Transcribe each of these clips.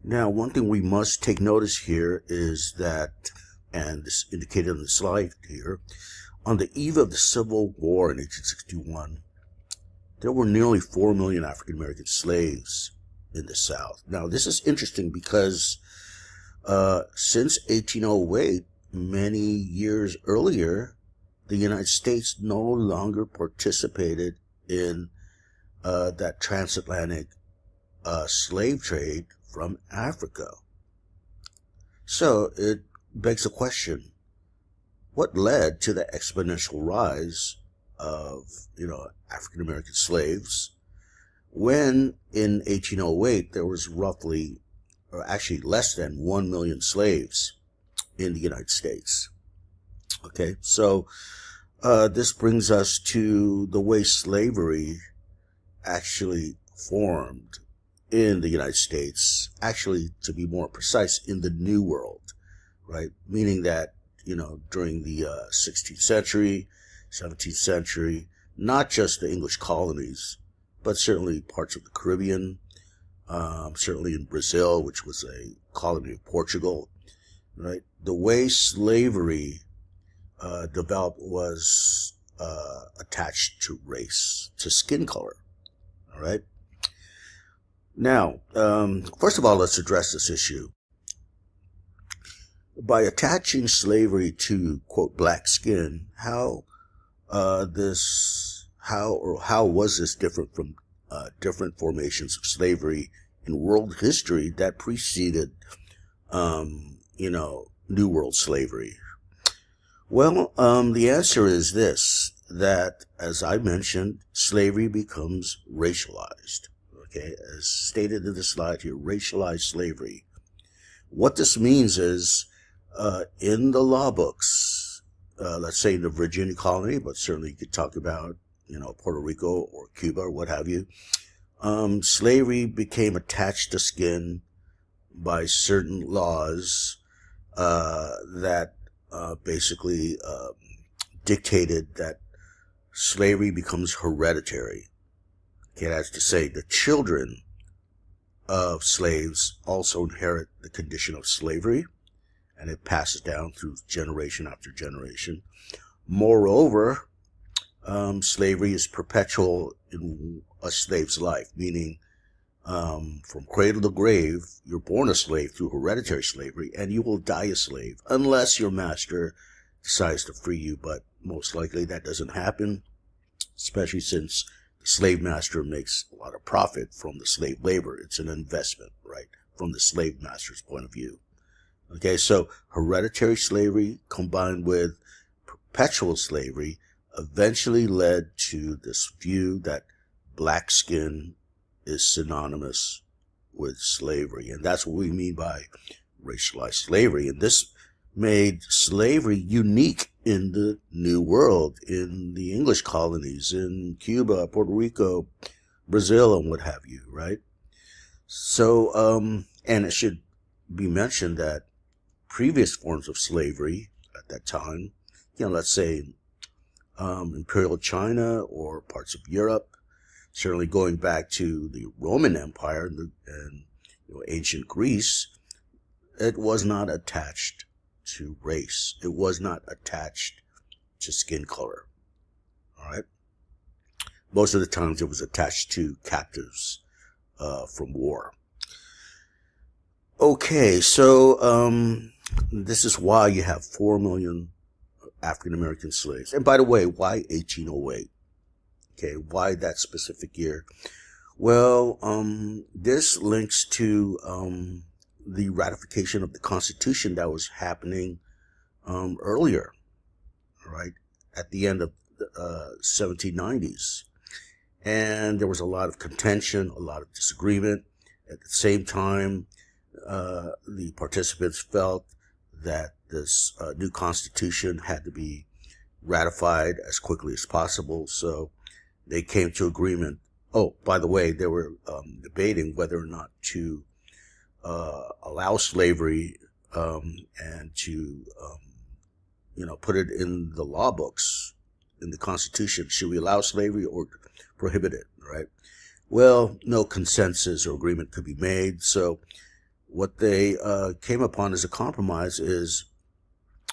Now, one thing we must take notice here is that, and this indicated on the slide here, on the eve of the Civil War in 1861, there were nearly 4 million African American slaves in the South. Now, this is interesting because since 1808, many years earlier, the United States no longer participated in that transatlantic slave trade from Africa. So it begs the question, what led to the exponential rise of, African American slaves when in 1808 there was roughly, or actually less than 1 million slaves in the United States? Okay, so this brings us to the way slavery actually formed in the United States, actually, to be more precise, in the New World, right? Meaning that, during the 16th century, 17th century, not just the English colonies, but certainly parts of the Caribbean, certainly in Brazil, which was a colony of Portugal, right? The way slavery developed was attached to race, to skin color, all right? Now, first of all, let's address this issue. By attaching slavery to, quote, black skin, how was this different from different formations of slavery in world history that preceded, New World slavery? Well, the answer is this, that, as I mentioned, slavery becomes racialized. Okay, as stated in the slide here, racialized slavery. What this means is, in the law books, let's say in the Virginia colony, but certainly you could talk about, Puerto Rico or Cuba or what have you, slavery became attached to skin by certain laws that basically dictated that slavery becomes hereditary. Okay, that's to say, the children of slaves also inherit the condition of slavery, and it passes down through generation after generation. Moreover, slavery is perpetual in a slave's life, meaning from cradle to grave, you're born a slave through hereditary slavery, and you will die a slave unless your master decides to free you. But most likely that doesn't happen, especially since the slave master makes a lot of profit from the slave labor. It's an investment, right, from the slave master's point of view. Okay, so hereditary slavery combined with perpetual slavery eventually led to this view that black skin is synonymous with slavery. And that's what we mean by racialized slavery. And this made slavery unique in the New World, in the English colonies, in Cuba, Puerto Rico, Brazil, and what have you, right? So, and it should be mentioned that previous forms of slavery at that time, let's say Imperial China or parts of Europe, certainly going back to the Roman Empire and ancient Greece, it was not attached to race. It was not attached to skin color. All right. Most of the times it was attached to captives from war. Okay, so this is why you have 4 million African American slaves. And by the way, why 1808? Okay, why that specific year? Well, this links to the ratification of the Constitution that was happening earlier, right, at the end of the 1790s. And there was a lot of contention, a lot of disagreement. At the same time, the participants felt that this new Constitution had to be ratified as quickly as possible. So they came to agreement. Oh, by the way, they were debating whether or not to allow slavery and to, put it in the law books, in the Constitution. Should we allow slavery or prohibit it, right? Well, no consensus or agreement could be made. So what they came upon as a compromise is,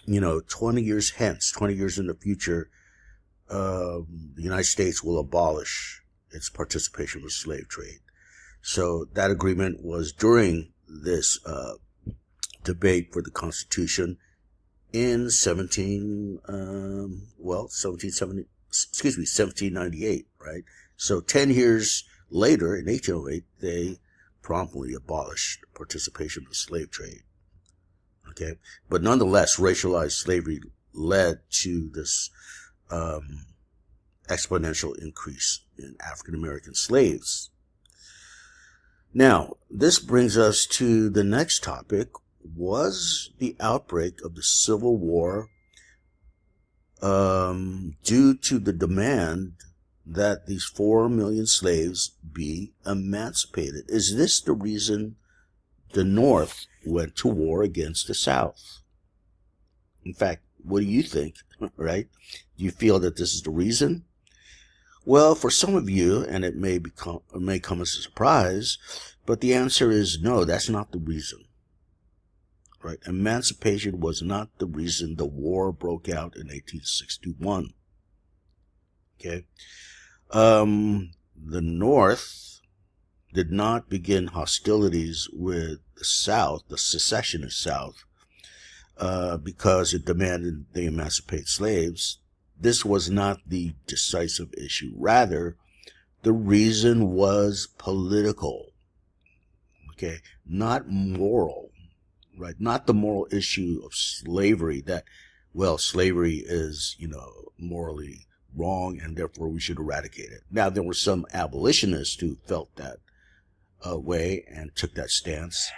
20 years hence, 20 years in the future, the United States will abolish its participation with slave trade. So that agreement was during this debate for the Constitution in 1798, right? So 10 years later, in 1808, they promptly abolished participation in the slave trade. Okay, but nonetheless, racialized slavery led to this exponential increase in African American slaves. Now, this brings us to the next topic. Was the outbreak of the Civil War due to the demand that these 4 million slaves be emancipated? Is this the reason the North went to war against the South? In fact, what do you think, right? Do you feel that this is the reason? Well, for some of you, and it may come as a surprise, but the answer is no, that's not the reason. Right? Emancipation was not the reason the war broke out in 1861. Okay? The North did not begin hostilities with the South, the secessionist South, because it demanded they emancipate slaves. This was not the decisive issue. Rather, the reason was political. Okay? Not moral. Right? Not the moral issue of slavery that, well, slavery is, morally wrong and therefore we should eradicate it. Now, there were some abolitionists who felt that way and took that stance,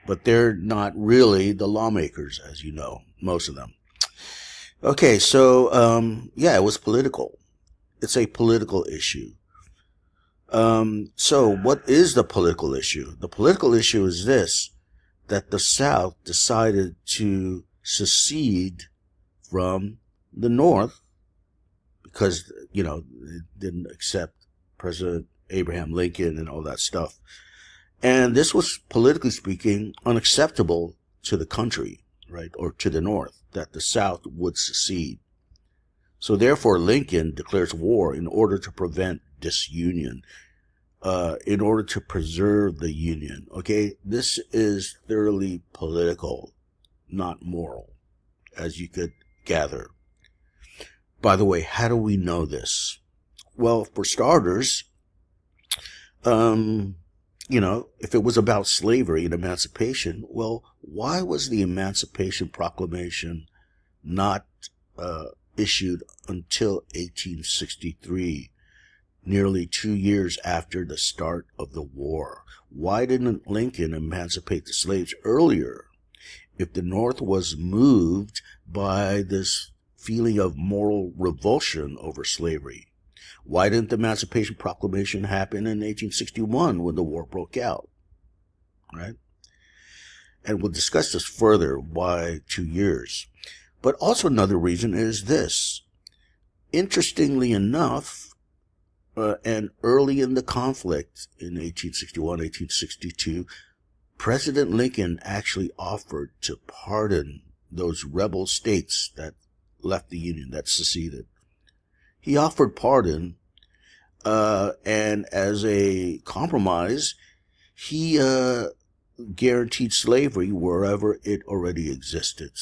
but they're not really the lawmakers, as you know, most of them. Okay, so, it was political. It's a political issue. So what is the political issue? The political issue is this, that the South decided to secede from the North because, it didn't accept President Abraham Lincoln and all that stuff. And this was, politically speaking, unacceptable to the country, right, or to the North, that the South would secede. So therefore, Lincoln declares war in order to prevent disunion, in order to preserve the Union. Okay, this is thoroughly political, not moral, as you could gather. By the way, how do we know this? Well, for starters, if it was about slavery and emancipation, well, why was the Emancipation Proclamation not issued until 1863? Nearly 2 years after the start of the war. Why didn't Lincoln emancipate the slaves earlier? If the North was moved by this feeling of moral revulsion over slavery, why didn't the Emancipation Proclamation happen in 1861 when the war broke out? Right? And we'll discuss this further, why 2 years. But also another reason is this. Interestingly enough, and early in the conflict in 1861, 1862, President Lincoln actually offered to pardon those rebel states that left the Union, that seceded. He offered pardon, and as a compromise, he guaranteed slavery wherever it already existed.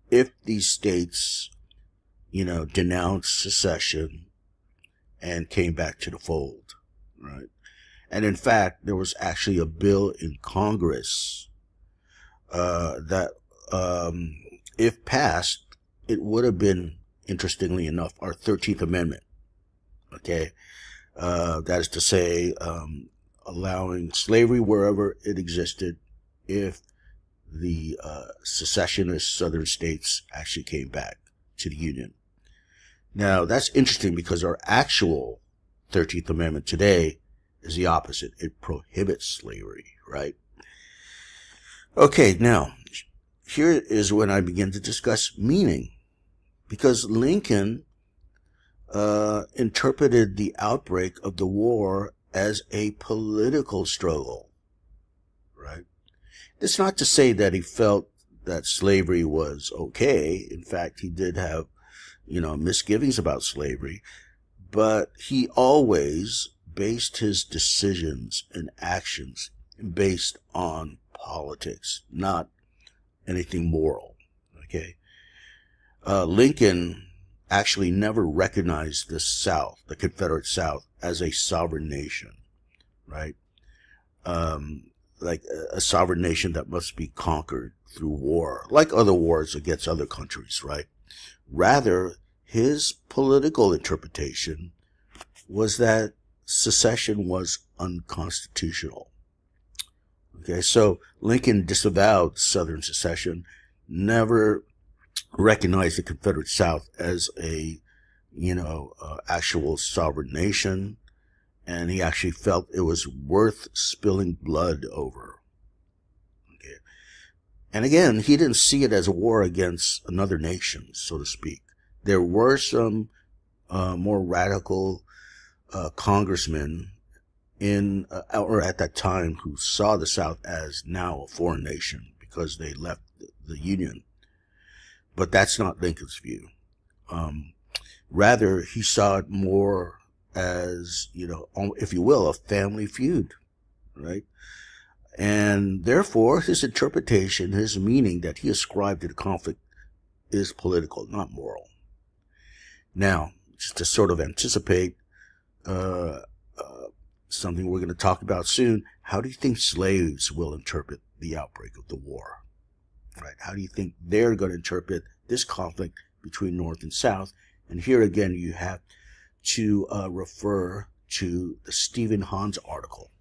If these states, denounced secession and came back to the fold, right? And in fact, there was actually a bill in Congress that, if passed, it would have been, interestingly enough, our 13th Amendment, okay? That is to say, allowing slavery wherever it existed if the secessionist southern states actually came back to the Union. Now, that's interesting because our actual 13th Amendment today is the opposite. It prohibits slavery, right? Okay, now, here is when I begin to discuss meaning. Because Lincoln interpreted the outbreak of the war as a political struggle, right? It's not to say that he felt that slavery was okay. In fact, he did have, misgivings about slavery, but he always based his decisions and actions based on politics, not anything moral. Okay. Lincoln actually never recognized the South, the Confederate South, as a sovereign nation, right? Like a sovereign nation that must be conquered through war, like other wars against other countries, right? Rather, his political interpretation was that secession was unconstitutional. Okay, so Lincoln disavowed Southern secession, never recognized the Confederate South as a, actual sovereign nation, and he actually felt it was worth spilling blood over. Okay. And again, he didn't see it as a war against another nation, so to speak. There were some more radical congressmen or at that time who saw the South as now a foreign nation because they left the Union. But that's not Lincoln's view. Rather, he saw it more as, if you will, a family feud, right? And therefore, his interpretation, his meaning that he ascribed to the conflict is political, not moral. Now, just to sort of anticipate something we're going to talk about soon, how do you think slaves will interpret the outbreak of the war? Right? How do you think they're going to interpret this conflict between North and South? And here again, you have to refer to the Stephen Hans article.